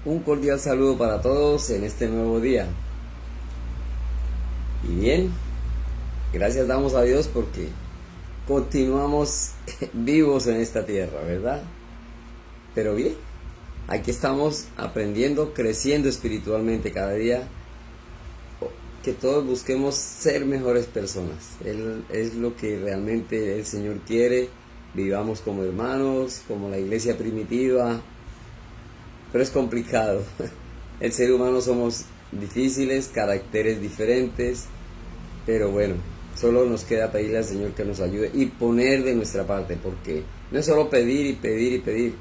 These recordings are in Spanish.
Un cordial saludo para todos en este nuevo día. Y bien, gracias damos a Dios porque continuamos vivos en esta tierra, ¿verdad? Pero bien, aquí estamos aprendiendo, creciendo espiritualmente cada día. Que todos busquemos ser mejores personas. Es lo que realmente el Señor quiere. Vivamos como hermanos, como la iglesia primitiva. Pero es complicado. El ser humano somos difíciles, caracteres diferentes. Pero bueno, solo nos queda pedirle al Señor que nos ayude y poner de nuestra parte. Porque no es solo pedir y pedir y pedir.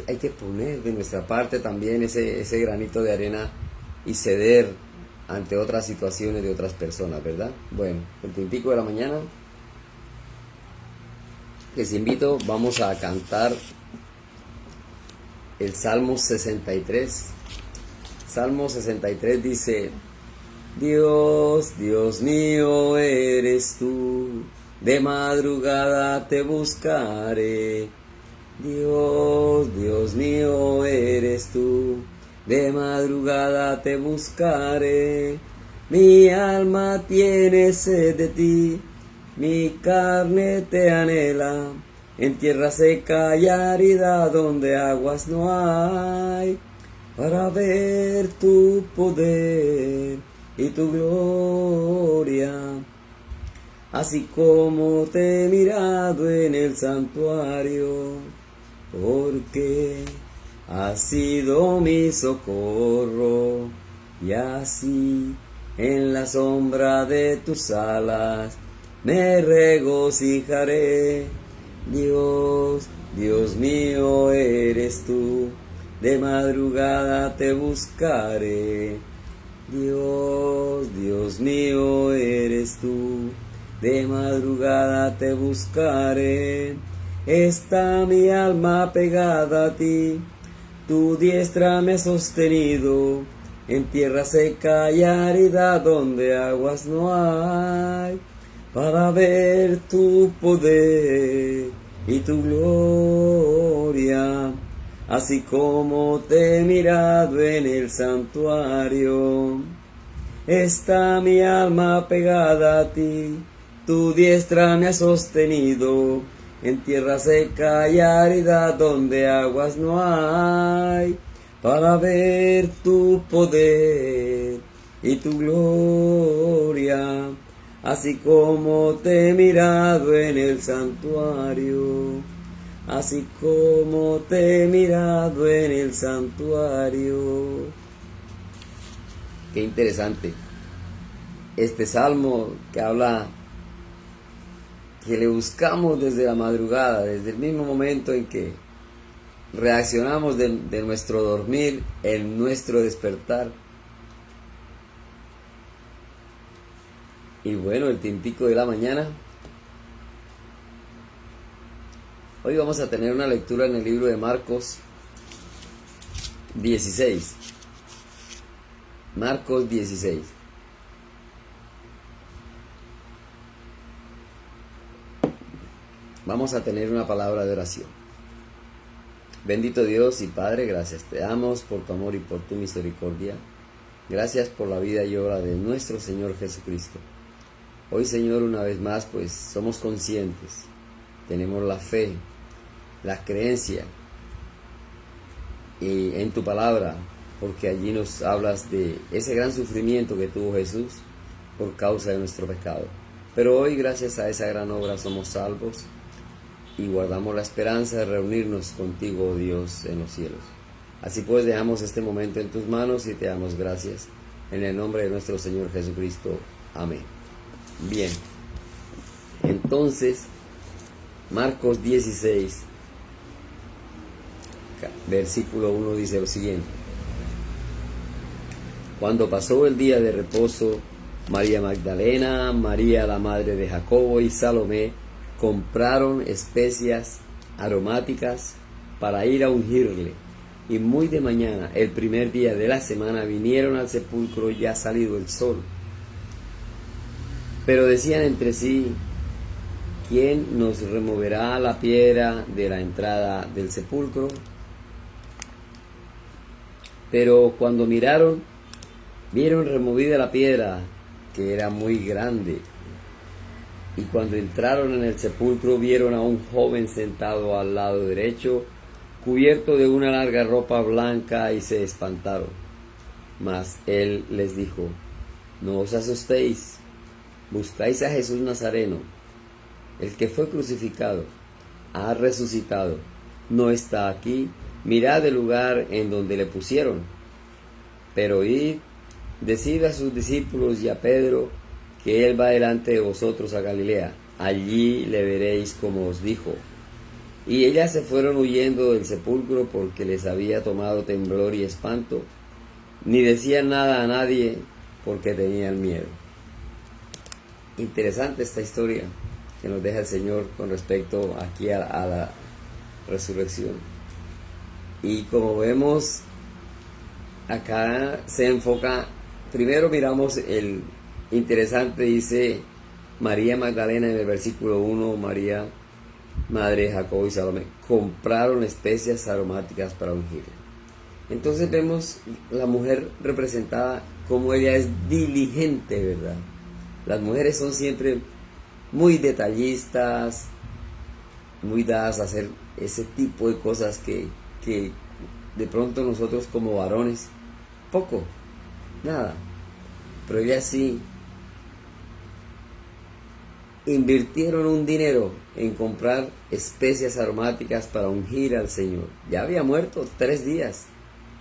Hay que poner de nuestra parte también ese granito de arena y ceder ante otras situaciones de otras personas, ¿verdad? Bueno, el tintico de la mañana. Les invito, vamos a cantar el Salmo 63. Salmo 63 dice: Dios, Dios mío eres tú, de madrugada te buscaré. Dios, Dios mío eres tú, de madrugada te buscaré. Mi alma tiene sed de ti, mi carne te anhela, en tierra seca y árida donde aguas no hay, para ver tu poder y tu gloria, así como te he mirado en el santuario, porque has sido mi socorro, y así en la sombra de tus alas me regocijaré. Dios, Dios mío eres tú, de madrugada te buscaré. Dios, Dios mío eres tú, de madrugada te buscaré. Está mi alma pegada a ti, tu diestra me ha sostenido, en tierra seca y árida donde aguas no hay, para ver tu poder y tu gloria, así como te he mirado en el santuario. Está mi alma pegada a ti, tu diestra me ha sostenido, en tierra seca y árida donde aguas no hay, para ver tu poder y tu gloria, así como te he mirado en el santuario, así como te he mirado en el santuario. Qué interesante este salmo que habla que le buscamos desde la madrugada, desde el mismo momento en que reaccionamos de nuestro dormir, en nuestro despertar. Y bueno, el tintico de la mañana. Hoy vamos a tener una lectura en el libro de Marcos 16. Marcos 16. Vamos a tener una palabra de oración. Bendito Dios y Padre, gracias te damos por tu amor y por tu misericordia. Gracias por la vida y obra de nuestro Señor Jesucristo. Hoy, Señor, una vez más, pues somos conscientes, tenemos la fe, la creencia y en tu palabra, porque allí nos hablas de ese gran sufrimiento que tuvo Jesús por causa de nuestro pecado. Pero hoy, gracias a esa gran obra, somos salvos y guardamos la esperanza de reunirnos contigo, oh Dios, en los cielos. Así pues, dejamos este momento en tus manos y te damos gracias en el nombre de nuestro Señor Jesucristo. Amén. Bien, entonces, Marcos 16, versículo 1 dice lo siguiente: Cuando pasó el día de reposo, María Magdalena, María la madre de Jacobo y Salomé compraron especias aromáticas para ir a ungirle, y muy de mañana, el primer día de la semana, vinieron al sepulcro ya salido el sol. Pero decían entre sí: ¿quién nos removerá la piedra de la entrada del sepulcro? Pero cuando miraron, vieron removida la piedra, que era muy grande. Y cuando entraron en el sepulcro, vieron a un joven sentado al lado derecho, cubierto de una larga ropa blanca, y se espantaron. Mas él les dijo: no os asustéis, buscáis a Jesús Nazareno, el que fue crucificado. Ha resucitado, no está aquí. Mirad el lugar en donde le pusieron. Pero id, decid a sus discípulos y a Pedro que él va delante de vosotros a Galilea. Allí le veréis como os dijo. Y ellas se fueron huyendo del sepulcro, porque les había tomado temblor y espanto. Ni decían nada a nadie, porque tenían miedo. Interesante esta historia que nos deja el Señor con respecto aquí a la resurrección. Y como vemos, acá se enfoca, primero miramos el interesante, dice María Magdalena en el versículo 1, María, madre de Jacobo y Salomé, compraron especias aromáticas para ungirle. Entonces vemos la mujer representada como ella es diligente, ¿verdad? Las mujeres son siempre muy detallistas, muy dadas a hacer ese tipo de cosas que de pronto nosotros como varones, poco, nada. Pero ellas sí invirtieron un dinero en comprar especias aromáticas para ungir al Señor. Ya había muerto, 3 días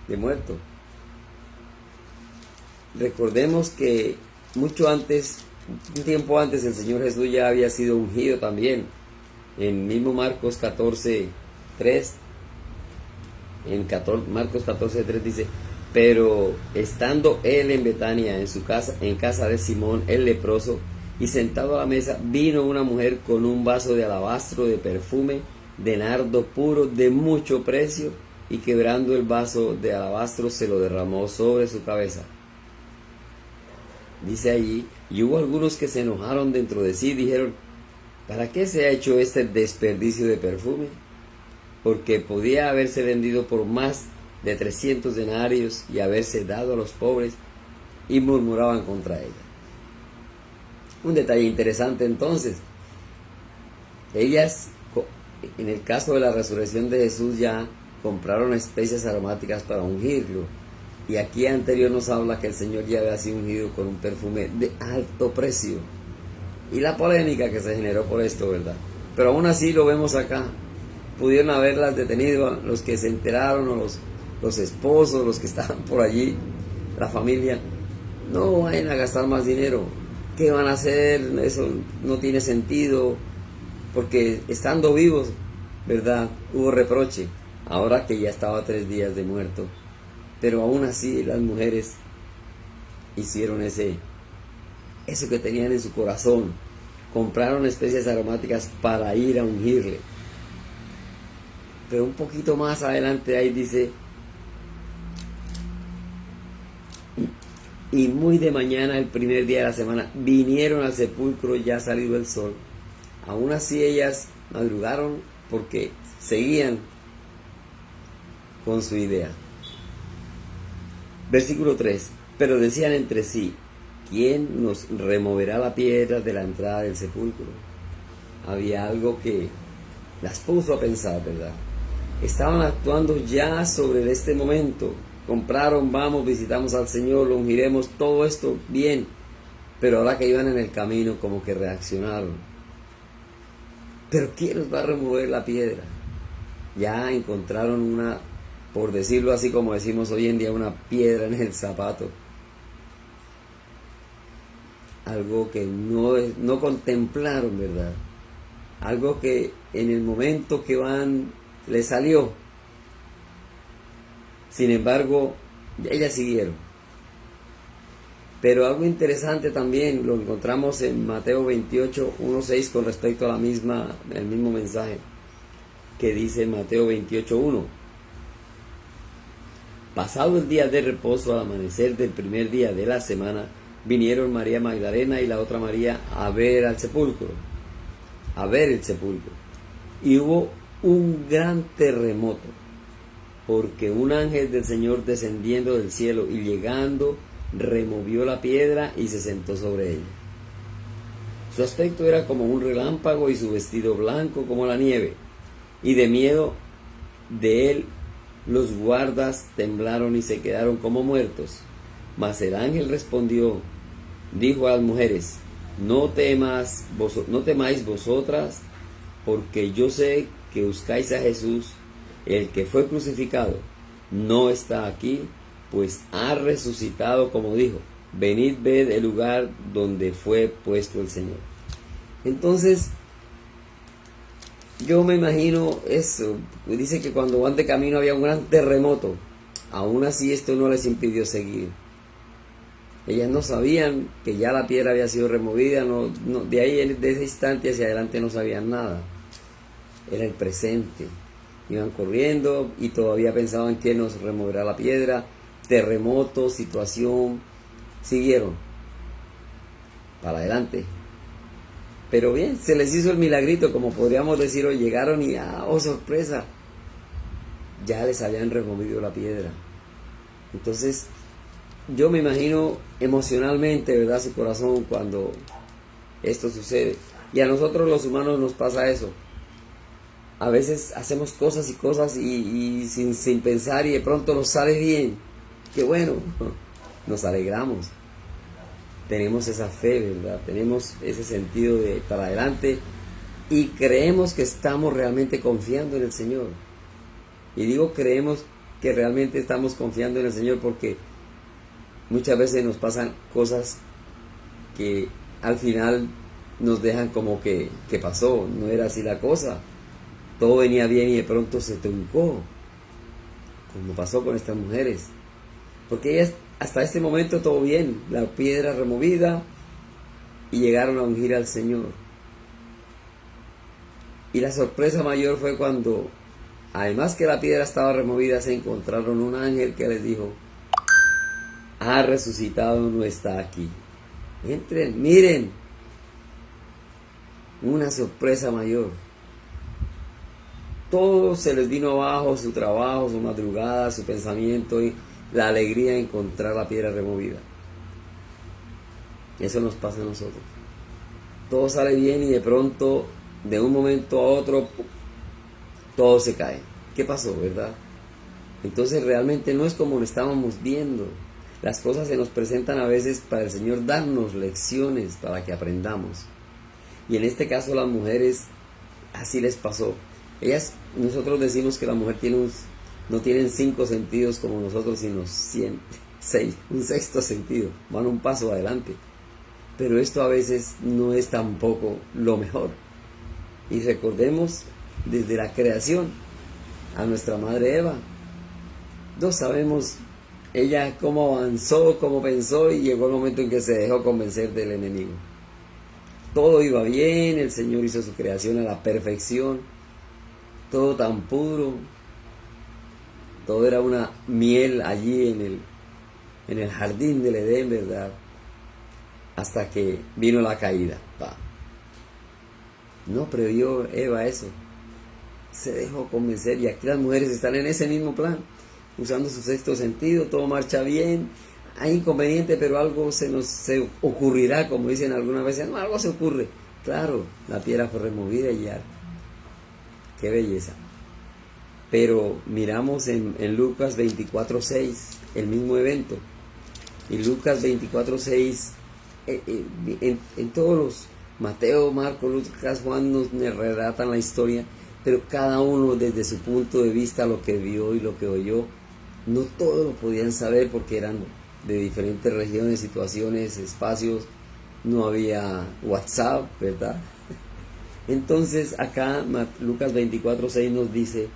de muerto. Recordemos que mucho antes, un tiempo antes, el Señor Jesús ya había sido ungido también. En mismo Marcos 14:3, Marcos 14:3 dice: pero estando él en Betania, en casa de Simón el leproso, y sentado a la mesa, vino una mujer con un vaso de alabastro de perfume de nardo puro de mucho precio, y quebrando el vaso de alabastro se lo derramó sobre su cabeza. Dice allí: y hubo algunos que se enojaron dentro de sí, dijeron: ¿para qué se ha hecho este desperdicio de perfume? Porque podía haberse vendido por más de 300 denarios y haberse dado a los pobres. Y murmuraban contra ella. Un detalle interesante entonces: ellas, en el caso de la resurrección de Jesús, ya compraron especias aromáticas para ungirlo. Y aquí anterior nos habla que el Señor ya había sido ungido con un perfume de alto precio. Y la polémica que se generó por esto, ¿verdad? Pero aún así lo vemos acá. Pudieron haberlas detenido los que se enteraron, o los esposos, los que estaban por allí, la familia. No vayan a gastar más dinero. ¿Qué van a hacer? Eso no tiene sentido. Porque estando vivos, ¿verdad?, hubo reproche. Ahora que ya estaba 3 días de muerto. Pero aún así las mujeres hicieron eso que tenían en su corazón. Compraron especias aromáticas para ir a ungirle. Pero un poquito más adelante ahí dice: y muy de mañana, el primer día de la semana, vinieron al sepulcro ya salido el sol. Aún así ellas madrugaron, porque seguían con su idea. Versículo 3. Pero decían entre sí: ¿quién nos removerá la piedra de la entrada del sepulcro? Había algo que las puso a pensar, ¿verdad? Estaban actuando ya sobre este momento. Compraron, vamos, visitamos al Señor, lo ungiremos, todo esto bien. Pero ahora que iban en el camino, como que reaccionaron. ¿Pero quién nos va a remover la piedra? Ya encontraron una, por decirlo así como decimos hoy en día, una piedra en el zapato. Algo que no contemplaron, ¿verdad? Algo que en el momento que van les salió. Sin embargo, ellas siguieron. Pero algo interesante también lo encontramos en Mateo 28:1-6 con respecto a el mismo mensaje que dice Mateo 28:1. Pasado el día de reposo, al amanecer del primer día de la semana, vinieron María Magdalena y la otra María a ver el sepulcro. Y hubo un gran terremoto, porque un ángel del Señor descendiendo del cielo y llegando, removió la piedra y se sentó sobre ella. Su aspecto era como un relámpago y su vestido blanco como la nieve, y de miedo de él los guardas temblaron y se quedaron como muertos. Mas el ángel respondió, dijo a las mujeres, no temáis vosotras, porque yo sé que buscáis a Jesús, el que fue crucificado. No está aquí, pues ha resucitado como dijo. Venid, ved el lugar donde fue puesto el Señor. Entonces, yo me imagino eso. Dice que cuando van de camino había un gran terremoto. Aún así esto no les impidió seguir. Ellas no sabían que ya la piedra había sido removida. De ahí, de ese instante hacia adelante no sabían nada. Era el presente. Iban corriendo y todavía pensaban que nos removerá la piedra. Terremoto, situación. Siguieron para adelante. Pero bien, se les hizo el milagrito, como podríamos decir hoy. Llegaron y, oh sorpresa, ya les habían removido la piedra. Entonces, yo me imagino emocionalmente, ¿verdad?, su corazón cuando esto sucede. Y a nosotros los humanos nos pasa eso. A veces hacemos cosas y sin pensar, y de pronto nos sale bien. Qué bueno, nos alegramos. Tenemos esa fe, ¿verdad? Tenemos ese sentido de para adelante y creemos que estamos realmente confiando en el Señor. Y digo creemos que realmente estamos confiando en el Señor porque muchas veces nos pasan cosas que al final nos dejan como que pasó, no era así la cosa. Todo venía bien y de pronto se truncó, como pasó con estas mujeres. Porque ellas, hasta este momento todo bien, la piedra removida, y llegaron a ungir al Señor. Y la sorpresa mayor fue cuando, además que la piedra estaba removida, se encontraron un ángel que les dijo, ha resucitado, no está aquí. Entren, miren. Una sorpresa mayor. Todo se les vino abajo, su trabajo, su madrugada, su pensamiento y la alegría de encontrar la piedra removida. Eso nos pasa a nosotros. Todo sale bien y de pronto, de un momento a otro, todo se cae. ¿Qué pasó, verdad? Entonces realmente no es como lo estábamos viendo. Las cosas se nos presentan a veces para el Señor darnos lecciones para que aprendamos. Y en este caso las mujeres, así les pasó. Nosotros decimos que la mujer no tienen 5 sentidos como nosotros, sino 6, un sexto sentido, van un paso adelante. Pero esto a veces no es tampoco lo mejor. Y recordemos desde la creación a nuestra madre Eva. No sabemos ella cómo avanzó, cómo pensó y llegó el momento en que se dejó convencer del enemigo. Todo iba bien, el Señor hizo su creación a la perfección, todo tan puro, todo era una miel allí en el jardín del Edén, ¿verdad? Hasta que vino la caída. No previó Eva eso, se dejó convencer y aquí las mujeres están en ese mismo plan, usando su sexto sentido, todo marcha bien, hay inconveniente, pero algo se ocurrirá, como dicen algunas veces, no, algo se ocurre. Claro, la piedra fue removida y ya. Qué belleza. Pero miramos en Lucas 24:6, el mismo evento. Y Lucas 24:6, en todos los, Mateo, Marcos, Lucas, Juan nos relatan la historia, pero cada uno desde su punto de vista, lo que vio y lo que oyó. No todo lo podían saber porque eran de diferentes regiones, situaciones, espacios. No había WhatsApp, ¿verdad? Entonces acá Lucas 24:6 nos dice,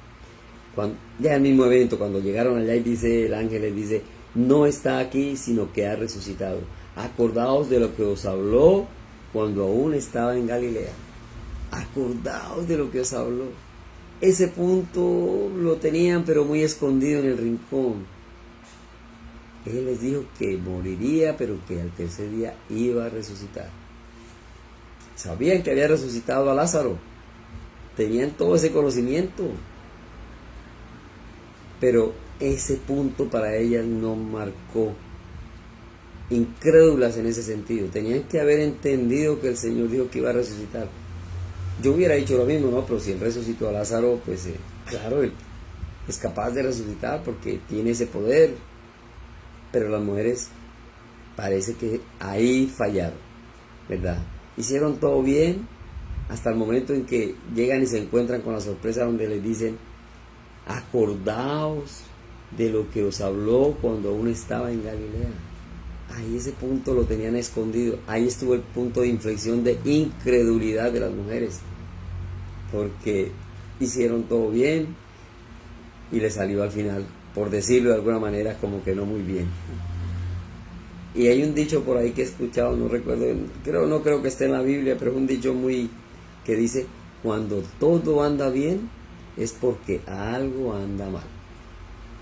ya el mismo evento, cuando llegaron allá, y dice el ángel, les dice, no está aquí, sino que ha resucitado. Acordaos de lo que os habló cuando aún estaba en Galilea. Acordaos de lo que os habló. Ese punto lo tenían pero muy escondido en el rincón. Él les dijo que moriría, pero que al tercer día iba a resucitar. Sabían que había resucitado a Lázaro. Tenían todo ese conocimiento. Pero ese punto para ellas no marcó. Incrédulas en ese sentido. Tenían que haber entendido que el Señor dijo que iba a resucitar. Yo hubiera dicho lo mismo, ¿no? Pero si Él resucitó a Lázaro, pues claro, Él es capaz de resucitar porque tiene ese poder. Pero las mujeres parece que ahí fallaron, ¿verdad? Hicieron todo bien hasta el momento en que llegan y se encuentran con la sorpresa donde les dicen: acordaos de lo que os habló cuando aún estaba en Galilea. Ahí ese punto lo tenían escondido. Ahí estuvo el punto de inflexión de incredulidad de las mujeres, porque hicieron todo bien y les salió al final, por decirlo de alguna manera, como que no muy bien. Y hay un dicho por ahí que he escuchado, no recuerdo, no creo que esté en la Biblia, pero es un dicho que dice: cuando todo anda bien es porque algo anda mal.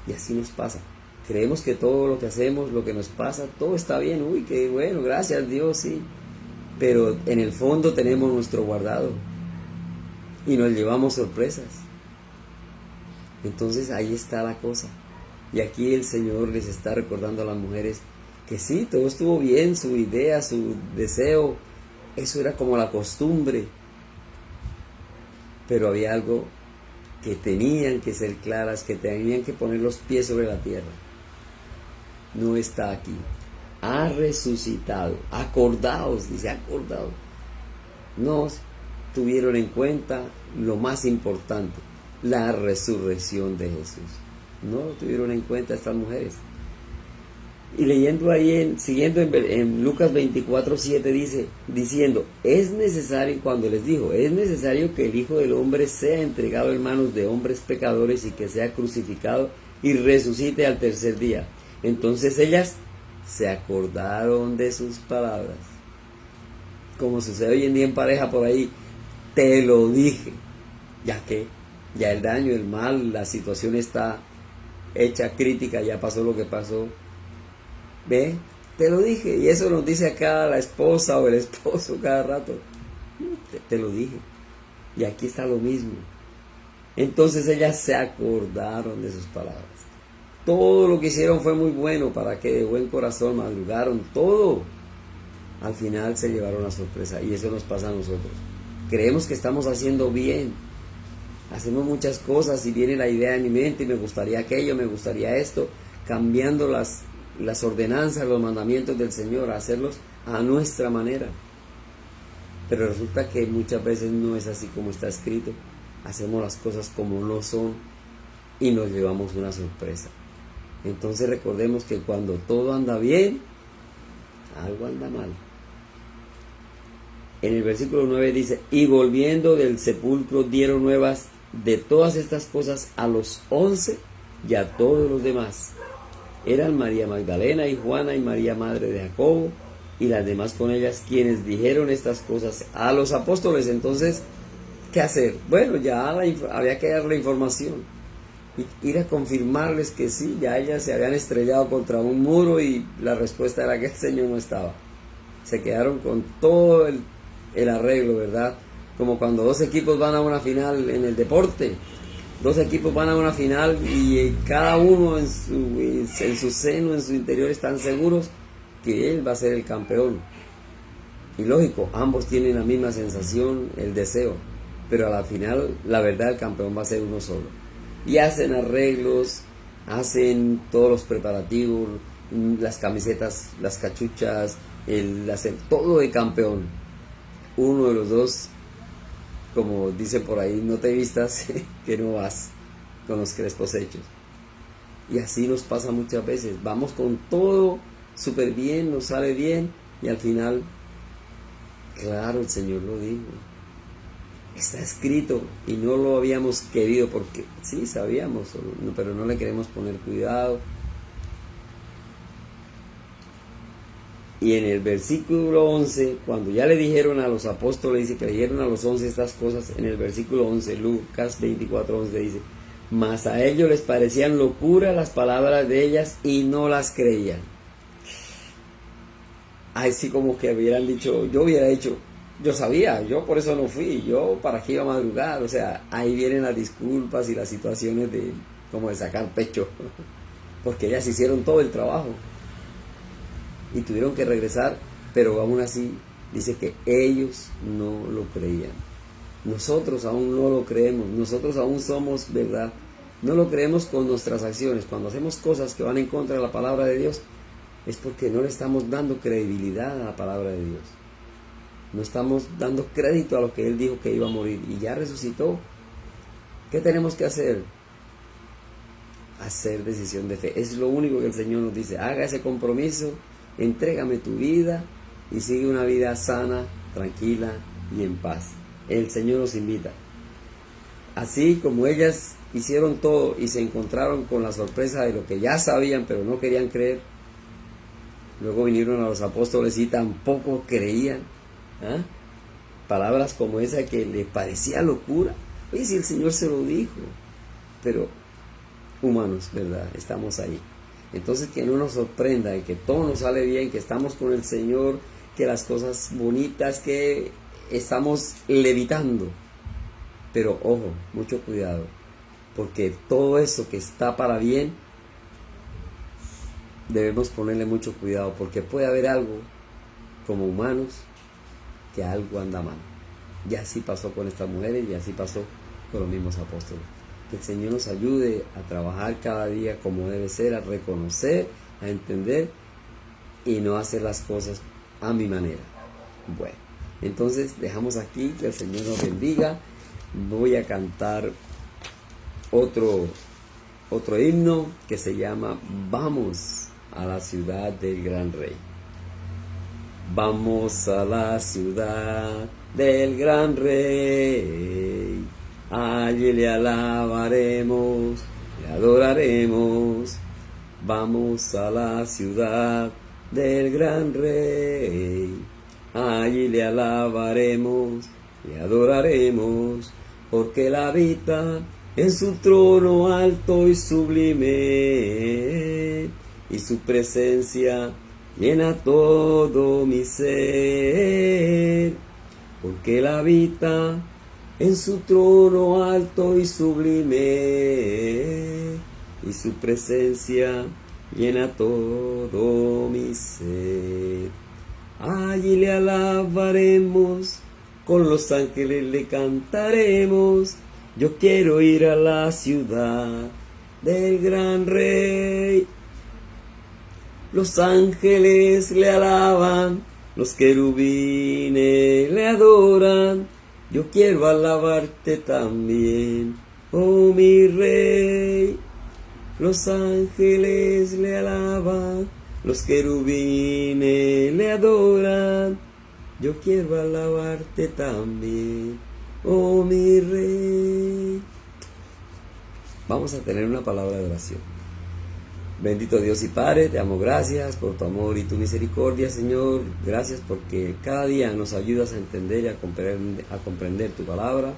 Y así nos pasa. Creemos que todo lo que hacemos, lo que nos pasa, todo está bien. Uy, qué bueno, gracias Dios, sí. Pero en el fondo tenemos nuestro guardado y nos llevamos sorpresas. Entonces ahí está la cosa. Y aquí el Señor les está recordando a las mujeres que sí, todo estuvo bien, su idea, su deseo, eso era como la costumbre. Pero había algo que tenían que ser claras, que tenían que poner los pies sobre la tierra. No está aquí. Ha resucitado. Acordaos, dice, acordaos. No tuvieron en cuenta lo más importante, la resurrección de Jesús. No lo tuvieron en cuenta estas mujeres. Y leyendo ahí, siguiendo en Lucas 24:7 dice, diciendo, es necesario, cuando les dijo, es necesario que el Hijo del Hombre sea entregado en manos de hombres pecadores y que sea crucificado y resucite al tercer día. Entonces ellas se acordaron de sus palabras. Como sucede hoy en día en pareja por ahí, te lo dije. Ya que ya el daño, el mal, la situación está hecha crítica, ya pasó lo que pasó. Ve, te lo dije. Y eso nos dice acá la esposa o el esposo cada rato. Te lo dije. Y aquí está lo mismo. Entonces ellas se acordaron de sus palabras. Todo lo que hicieron fue muy bueno, para que de buen corazón madrugaron, todo. Al final se llevaron la sorpresa, y eso nos pasa a nosotros. Creemos que estamos haciendo bien, hacemos muchas cosas y viene la idea en mi mente y me gustaría aquello, me gustaría esto, cambiando las ordenanzas, los mandamientos del Señor, a hacerlos a nuestra manera. Pero resulta que muchas veces no es así como está escrito. Hacemos las cosas como no son y nos llevamos una sorpresa. Entonces recordemos que cuando todo anda bien, algo anda mal. En el versículo 9 dice, y volviendo del sepulcro dieron nuevas de todas estas cosas a los 11 y a todos los demás. Eran María Magdalena y Juana y María madre de Jacobo y las demás con ellas, quienes dijeron estas cosas a los apóstoles. Entonces, ¿qué hacer? Bueno, ya había que dar la información. Ir a confirmarles que sí, ya ellas se habían estrellado contra un muro y la respuesta era que el Señor no estaba. Se quedaron con todo el arreglo, ¿verdad? Como cuando dos equipos van a una final en el deporte. Dos equipos van a una final y cada uno en su seno, en su interior, están seguros que él va a ser el campeón. Y lógico, ambos tienen la misma sensación, el deseo, pero a la final, la verdad, el campeón va a ser uno solo. Y hacen arreglos, hacen todos los preparativos, las camisetas, las cachuchas, hacen todo de campeón. Uno de los dos, como dice por ahí, no te vistas que no vas con los crespos hechos. Y así nos pasa muchas veces. Vamos con todo súper bien, nos sale bien, y al final, claro, el Señor lo dijo. Está escrito y no lo habíamos querido porque sí sabíamos, pero no le queremos poner cuidado. Y en el versículo 11, cuando ya le dijeron a los apóstoles, dice que le dijeron a los 11 estas cosas, en el versículo 11, Lucas 24:11 dice, mas a ellos les parecían locura las palabras de ellas y no las creían. Así como que hubieran dicho, yo hubiera dicho, yo sabía, yo por eso no fui, yo para qué iba a madrugar. O sea, ahí vienen las disculpas y las situaciones como de sacar pecho, porque ellas hicieron todo el trabajo y tuvieron que regresar, pero aún así dice que ellos no lo creían. Nosotros aún no lo creemos, nosotros aún somos verdad. No lo creemos con nuestras acciones. Cuando hacemos cosas que van en contra de la palabra de Dios, es porque no le estamos dando credibilidad a la palabra de Dios. No estamos dando crédito a lo que Él dijo que iba a morir y ya resucitó. ¿Qué tenemos que hacer? Hacer decisión de fe. Es lo único que el Señor nos dice. Haga ese compromiso, entrégame tu vida y sigue una vida sana, tranquila y en paz. El Señor nos invita. Así como ellas hicieron todo y se encontraron con la sorpresa de lo que ya sabían pero no querían creer, luego vinieron a los apóstoles y tampoco creían. Palabras como esa que le parecía locura. Oye, si el Señor se lo dijo. Pero humanos, ¿verdad? Estamos ahí. Entonces que no nos sorprenda y que todo nos sale bien, que estamos con el Señor, que las cosas bonitas, que estamos levitando. Pero ojo, mucho cuidado, porque todo eso que está para bien, debemos ponerle mucho cuidado, porque puede haber algo, como humanos, que algo anda mal. Y así pasó con estas mujeres y así pasó con los mismos apóstoles. Que el Señor nos ayude a trabajar cada día como debe ser, a reconocer, a entender y no hacer las cosas a mi manera. Bueno, entonces dejamos aquí, que el Señor nos bendiga. Voy a cantar otro himno que se llama Vamos a la ciudad del gran rey. Vamos a la ciudad del gran rey, allí le alabaremos, le adoraremos. Vamos a la ciudad del gran rey, allí le alabaremos, le adoraremos, porque él habita en su trono alto y sublime, y su presencia llena todo mi ser, porque él habita en su trono alto y sublime, y su presencia llena todo mi ser. Allí le alabaremos, con los ángeles le cantaremos. Yo quiero ir a la ciudad del gran rey. Los ángeles le alaban, los querubines le adoran. Yo quiero alabarte también, oh mi rey. Los ángeles le alaban, los querubines le adoran. Yo quiero alabarte también, oh mi rey. Vamos a tener una palabra de oración. Bendito Dios y Padre, te damos gracias por tu amor y tu misericordia, Señor. Gracias porque cada día nos ayudas a entender y a comprender tu palabra,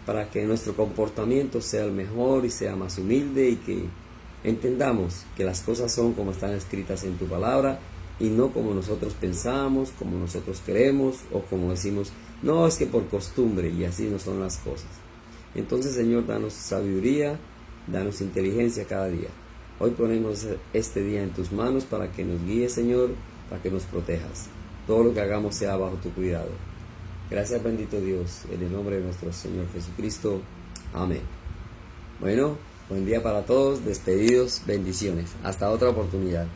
para que nuestro comportamiento sea el mejor y sea más humilde, y que entendamos que las cosas son como están escritas en tu palabra y no como nosotros pensamos, como nosotros queremos o como decimos, no, es que por costumbre, y así no son las cosas. Entonces, Señor, danos sabiduría, danos inteligencia cada día. Hoy ponemos este día en tus manos para que nos guíes, Señor, para que nos protejas. Todo lo que hagamos sea bajo tu cuidado. Gracias, bendito Dios, en el nombre de nuestro Señor Jesucristo. Amén. Bueno, buen día para todos, despedidos, bendiciones. Hasta otra oportunidad.